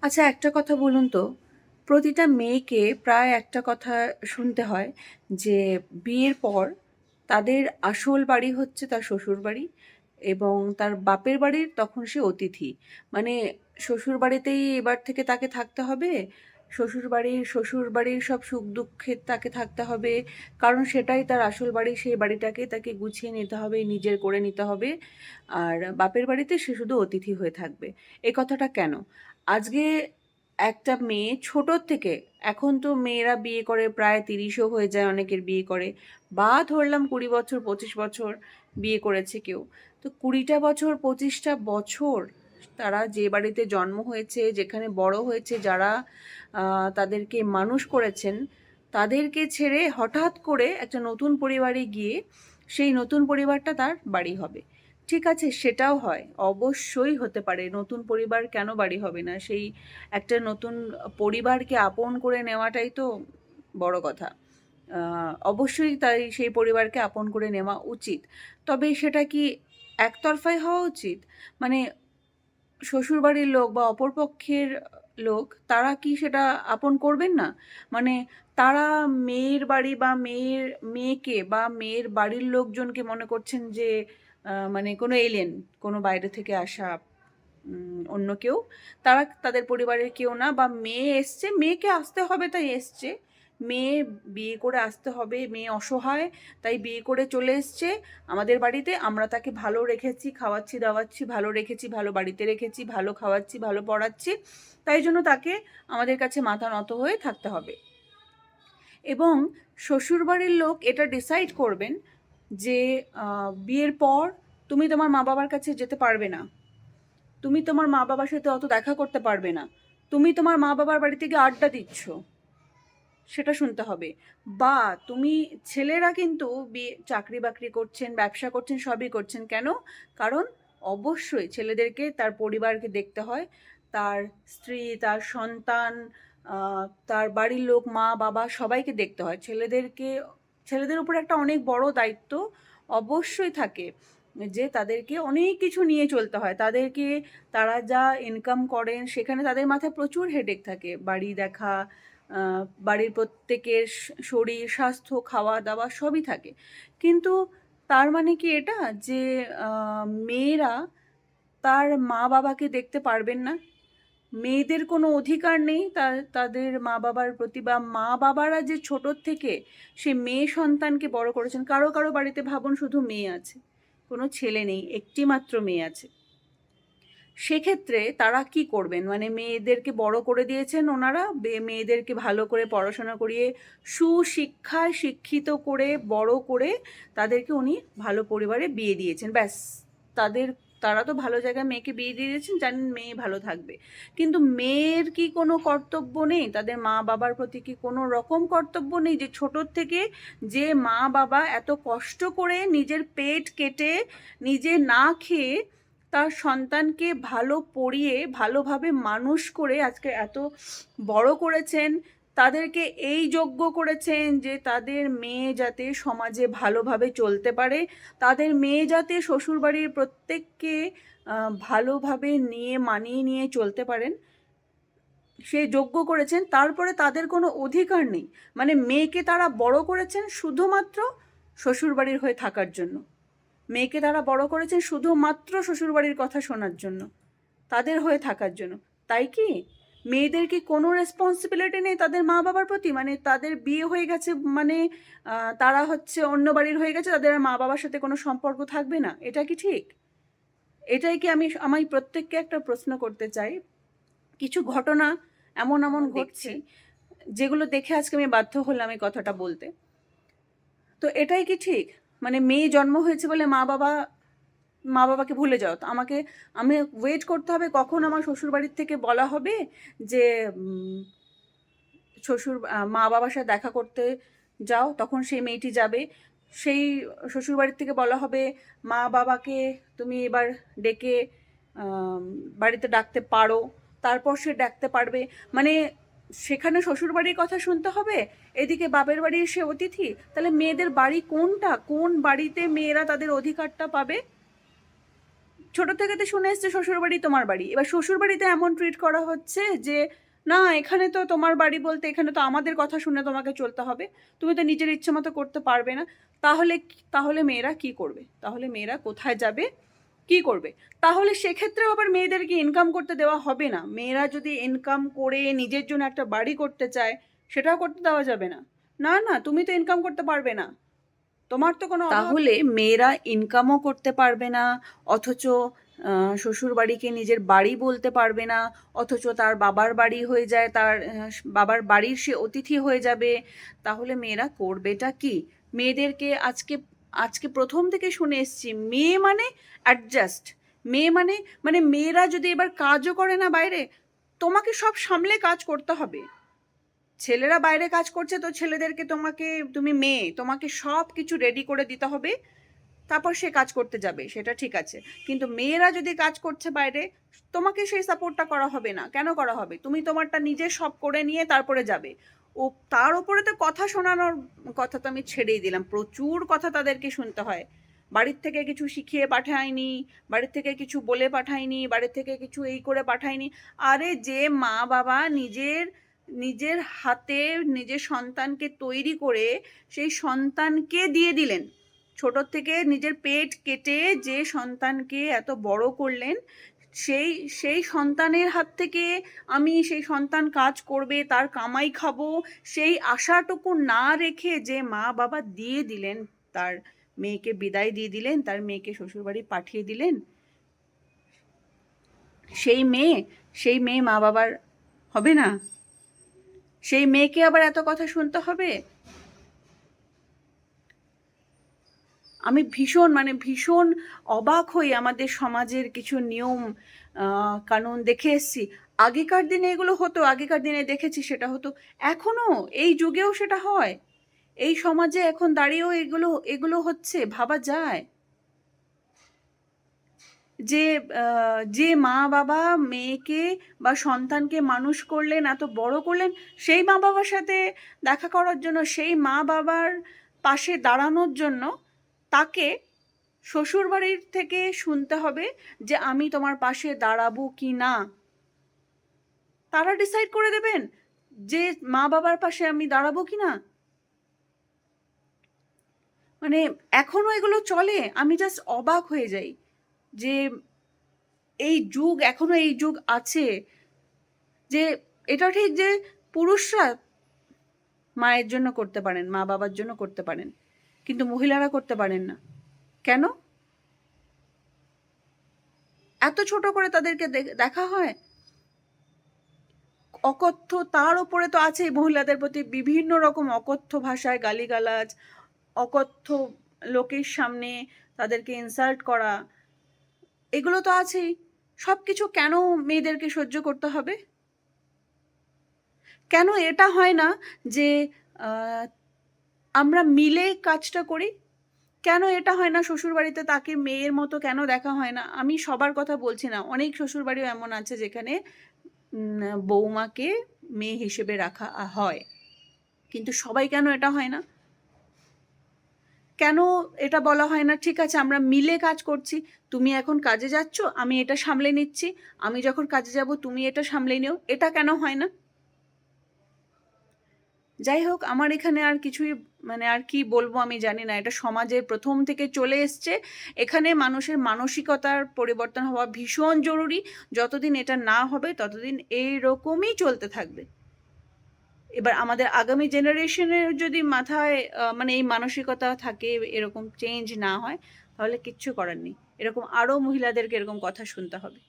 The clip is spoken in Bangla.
আচ্ছা, একটা কথা বলুন তো, প্রতিটা মেয়েকে প্রায় একটা কথা শুনতে হয় যে বিয়ের পর তাদের আসল বাড়ি হচ্ছে তার শ্বশুর বাড়ি, এবং তার বাপের বাড়ির তখন সে অতিথি। মানে শ্বশুর বাড়িতেই এবার থেকে তাকে থাকতে হবে, শ্বশুর বাড়ির সব সুখ দুঃখে তাকে থাকতে হবে, কারণ সেটাই তার আসল বাড়ি, সেই বাড়িটাকে তাকে গুছিয়ে নিতে হবে, নিজের করে নিতে হবে। আর বাপের বাড়িতে সে শুধু অতিথি হয়ে থাকবে। এ কথাটা কেন? আজকে একটা মেয়ে ছোটোর থেকে, এখন তো মেয়েরা বিয়ে করে প্রায় 30ও হয়ে যায়, অনেকের বিয়ে করে, বা ধরলাম 20 বছর 25 বছর বিয়ে করেছে কেউ। তো 20টা বছর 25টা বছর তারা যে বাড়িতে জন্ম হয়েছে, যেখানে বড় হয়েছে, যারা তাদেরকে মানুষ করেছেন, তাদেরকে ছেড়ে হঠাৎ করে একটা নতুন পরিবারে গিয়ে সেই নতুন পরিবারটা তার বাড়ি হবে। ঠিক আছে, সেটাও হয়, অবশ্যই হতে পারে, নতুন পরিবার কেন বাড়ি হবে না? সেই একটা নতুন পরিবারকে আপন করে নেওয়াটাই তো বড় কথা। অবশ্যই তাই সেই পরিবারকে আপন করে নেওয়া উচিত। তবে সেটা কি একতরফাই হওয়া উচিত? মানে শ্বশুরবাড়ির লোক বা অপর পক্ষের লোক, তারা কি সেটা আপন করবেন না? মানে তারা মেয়ের বাড়ি বা মেয়েকে বা মেয়ের বাড়ির লোকজনকে মনে করছেন যে মানে কোনো এলিয়েন, কোনো বাইরে থেকে আসা অন্য কেউ। তারা তাদের পরিবারের কেউ না, বা মেয়ে এসছে, মেয়েকে আসতে হবে তাই এসছে, মেয়ে বিয়ে করে আসতে হবে, মেয়ে অসহায় তাই বিয়ে করে চলে এসছে আমাদের বাড়িতে, আমরা তাকে ভালো রেখেছি, খাওয়াচ্ছি দাওয়াচ্ছি, ভালো রেখেছি, ভালো বাড়িতে রেখেছি, ভালো খাওয়াচ্ছি, ভালো পড়াচ্ছি, তাই জন্য তাকে আমাদের কাছে মাথা নত হয়ে থাকতে হবে। এবং শ্বশুরবাড়ির লোক এটা ডিসাইড করবেন যে বিয়ের পর তুমি তোমার মা বাবার কাছে যেতে পারবে না, তুমি তোমার মা বাবার সাথে অত দেখা করতে পারবে না, তুমি তোমার মা বাবার বাড়িতে গিয়ে আড্ডা দিচ্ছ, সেটা শুনতে হবে। বা তুমি, ছেলেরা কিন্তু বিয়ে, চাকরি বাকরি করছেন, ব্যবসা করছেন, সবই করছেন, কেন? কারণ অবশ্যই ছেলেদেরকে তার পরিবারকে দেখতে হয়, তার স্ত্রী, তার সন্তান, তার বাড়ির লোক, মা বাবা সবাইকে দেখতে হয়। ছেলেদের উপর একটা অনেক বড় দায়িত্ব অবশ্যই থাকে, যে তাদেরকে অনেক কিছু নিয়ে চলতে হয়, তাদেরকে, তারা যা ইনকাম করেন সেখানে তাদের মাথায় প্রচুর হেডেক থাকে, বাড়ি দেখা, বাড়ির প্রত্যেকের শরীর স্বাস্থ্য, খাওয়া দাওয়া সবই থাকে। কিন্তু তার মানে কি এটা যে মেয়েরা তার মা বাবাকে দেখতে পারবেন না? মেয়েদের কোনো অধিকার নেই তাদের মা বাবার প্রতি? বা মা বাবারা যে ছোটোর থেকে সে মেয়ে সন্তানকে বড় করেছেন, কারো কারো বাড়িতে ভাবুন শুধু মেয়ে আছে, কোনো ছেলে নেই, একটি মাত্র মেয়ে আছে, সেক্ষেত্রে তারা কি করবেন? মানে মেয়েদেরকে বড় করে দিয়েছেন ওনারা, মেয়েদেরকে ভালো করে পড়াশোনা করিয়ে সুশিক্ষায় শিক্ষিত করে বড় করে তাদেরকে উনি ভালো পরিবারে বিয়ে দিয়েছেন, ব্যাস। তাদের, তারা তো ভালো জায়গায় মেয়েকে বিয়ে দিয়ে দিয়েছেন, জানেন মেয়ে ভালো থাকবে। কিন্তু মেয়ের কি কোনো কর্তব্য নেই? তাদের মা বাবার প্রতি কি কোনো রকম কর্তব্য নেই? যে ছোটোর থেকে যে মা বাবা এত কষ্ট করে নিজের পেট কেটে, নিজে না খেয়ে তার সন্তানকে ভালো পড়িয়ে ভালোভাবে মানুষ করে আজকে এত বড় করেছেন, তাদেরকে এই যোগ্য করেছেন যে তাদের মেয়ে যাতে সমাজে ভালোভাবে চলতে পারে, তাদের মেয়ে যাতে শ্বশুরবাড়ির প্রত্যেককে ভালোভাবে নিয়ে মানিয়ে নিয়ে চলতে পারেন, সে যোগ্য করেছেন, তারপরে তাদের কোনো অধিকার নেই। মানে মেয়েকে তারা বড় করেছেন শুধুমাত্র শ্বশুরবাড়ির হয়ে থাকার জন্য, মেয়েকে তারা বড় করেছেন শুধুমাত্র শ্বশুরবাড়ির কথা শোনার জন্য, তাদের হয়ে থাকার জন্য। তাই কি মেয়েদের কি কোনো রেসপন্সিবিলিটি নেই তাদের মা বাবার প্রতি? মানে তাদের বিয়ে হয়ে গেছে মানে তারা হচ্ছে অন্য বাড়ির হয়ে গেছে, তাদের আর মা বাবার সাথে কোনো সম্পর্ক থাকবে না? এটা কি ঠিক? এটাই কি আমি প্রত্যেককে একটা প্রশ্ন করতে চাই। কিছু ঘটনা এমন এমন ঘটছে, যেগুলো দেখে আজকে আমি বাধ্য হলাম এই কথাটা বলতে। তো এটাই কি ঠিক? মানে মেয়ে জন্ম হয়েছে বলে মা বাবাকে ভুলে যাও? তো আমি ওয়েট করতে হবে কখন আমার শ্বশুরবাড়ির থেকে বলা হবে যে মা বাবার সাথে দেখা করতে যাও, তখন সেই মেয়েটি যাবে। সেই শ্বশুরবাড়ির থেকে বলা হবে মা বাবাকে তুমি এবার ডেকে বাড়িতে ডাকতে পারো, তারপর সে ডাকতে পারবে। মানে সেখানে শ্বশুরবাড়ির কথা শুনতে হবে, এদিকে বাপের বাড়ির সে অতিথি। তাহলে মেয়েদের বাড়ি কোনটা? কোন বাড়িতে মেয়েরা তাদের অধিকারটা পাবে? ছোট থেকে তো শুনে এসছে শ্বশুরবাড়ি তোমার বাড়ি, এবার শ্বশুরবাড়িতে এমন ট্রিট করা হচ্ছে যে না এখানে তো তোমার বাড়ি বলতে এখানে তো আমাদের কথা শুনে তোমাকে চলতে হবে, তুমি তো নিজের ইচ্ছে মতো করতে পারবে না। তাহলে তাহলে মেয়েরা কি করবে? তাহলে মেয়েরা কোথায় যাবে, কি করবে? তাহলে সেক্ষেত্রেও আবার মেয়েদেরকে ইনকাম করতে দেওয়া হবে না। মেয়েরা যদি ইনকাম করে নিজের জন্য একটা বাড়ি করতে চায়, সেটাও করতে দেওয়া যাবে না। না না, তুমি তো ইনকাম করতে পারবে না, তোমার তো কোনো তাহলে মেয়েরা ইনকামও করতে পারবে না, অথচ শ্বশুর বাড়িকে নিজের বাড়ি বলতে পারবে না, অথচ তার বাবার বাড়ি হয়ে যায়, তার বাবার বাড়ির সে অতিথি হয়ে যাবে। তাহলে মেয়েরা করবেটা কি? মেয়েদেরকে আজকে আজকে প্রথম থেকে শুনে এসছি মেয়ে মানে অ্যাডজাস্ট, মেয়ে মানে মানে মেয়েরা যদি এবার কাজও করে না বাইরে, তোমাকে সব সামলে কাজ করতে হবে। ছেলেরা বাইরে কাজ করছে তো ছেলেদেরকে তুমি মেয়ে, তোমাকে সব কিছু রেডি করে দিতে হবে, তারপর সে কাজ করতে যাবে, সেটা ঠিক আছে। কিন্তু মেয়েরা যদি কাজ করছে বাইরে, তোমাকে সেই সাপোর্টটা করা হবে না। কেন করা হবে? তুমি তোমারটা নিজে সব করে নিয়ে তারপরে যাবে। ও তার উপরে তো কথা শোনানোর কথা তো আমি ছেড়েই দিলাম, প্রচুর কথা তাদেরকে শুনতে হয়। বাড়ির থেকে কিছু শিখিয়ে পাঠায়নি, বাড়ির থেকে কিছু বলে পাঠায়নি, বাড়ির থেকে কিছু এই করে পাঠায়নি। আরে যে মা বাবা নিজের নিজের হাতে নিজের সন্তানকে তৈরি করে সেই সন্তানকে দিয়ে দিলেন, ছোটোর থেকে নিজের পেট কেটে যে সন্তানকে এত বড় করলেন, সেই সেই সন্তানের হাত থেকে আমি সেই সন্তান কাজ করবে, তার কামাই খাবো, সেই আশাটুকু না রেখে যে মা বাবা দিয়ে দিলেন, তার মেয়েকে বিদায় দিয়ে দিলেন, তার মেয়েকে শ্বশুরবাড়ি পাঠিয়ে দিলেন, সেই মেয়ে মা বাবার হবে না? সেই মেয়েকে আবার এত কথা শুনতে হবে? আমি ভীষণ অবাক হই আমাদের সমাজের কিছু নিয়ম কানুন দেখে এসছি। আগেকার দিনে এগুলো হতো, আগেকার দিনে দেখেছি সেটা হতো, এখনো এই যুগেও সেটা হয়। এই সমাজে এখন দাঁড়িয়েও এগুলো এগুলো হচ্ছে, ভাবা যায়? যে যে মা বাবা মেয়েকে বা সন্তানকে মানুষ করলেন, এত বড় করলেন, সেই মা বাবার সাথে দেখা করার জন্য, সেই মা বাবার পাশে দাঁড়ানোর জন্য তাকে শ্বশুরবাড়ির থেকে শুনতে হবে যে আমি তোমার পাশে দাঁড়াবো কি না। তারা ডিসাইড করে দেবেন যে মা বাবার পাশে আমি দাঁড়াবো কি না। মানে এখনো এগুলো চলে, আমি জাস্ট অবাক হয়ে যাই যে এখনো এই যুগ আছে। যে এটা ঠিক যে পুরুষরা মায়ের জন্য করতে পারেন, মা বাবার জন্য করতে পারেন, কিন্তু মহিলারা করতে পারেন না। কেন? এত ছোট করে তাদেরকে দেখা হয়। অকথ্য, তার উপরে তো আছে মহিলাদের প্রতি বিভিন্ন রকম অকথ্য ভাষায় গালিগালাজ, অকথ্য লোকের সামনে তাদেরকে ইনসাল্ট করা, এগুলো তো আছেই। সব কিছু কেন মেয়েদেরকে সহ্য করতে হবে? কেন এটা হয় না যে আমরা মিলে কাজটা করি? কেন এটা হয় না শ্বশুরবাড়িতে তাকে মেয়ের মতো কেন দেখা হয় না? আমি সবার কথা বলছি না, অনেক শ্বশুরবাড়িও এমন আছে যেখানে বৌমাকে মেয়ে হিসেবে রাখা হয়, কিন্তু সবাই কেন এটা হয় না? কেন এটা বলা হয় না ঠিক আছে আমরা মিলে কাজ করছি, তুমি এখন কাজে যাচ্ছ আমি এটা সামলে নিচ্ছি, আমি যখন কাজে যাব তুমি এটা সামলে নিও? এটা কেন হয় না? যাই হোক, আমার এখানে আর কিছুই আর কি বলবো আমি জানি না। এটা সমাজের প্রথম থেকে চলে এসছে। এখানে মানুষের মানসিকতার পরিবর্তন হওয়া ভীষণ জরুরি। যতদিন এটা না হবে ততদিন এইরকমই চলতে থাকবে। এবার আমাদের আগামী জেনারেশনের যদি মাথায় এই মানসিকতা থাকে, এরকম চেঞ্জ না হয়, তাহলে কিচ্ছু করার নেই। এরকম আরও মহিলাদেরকে এরকম কথা শুনতে হবে।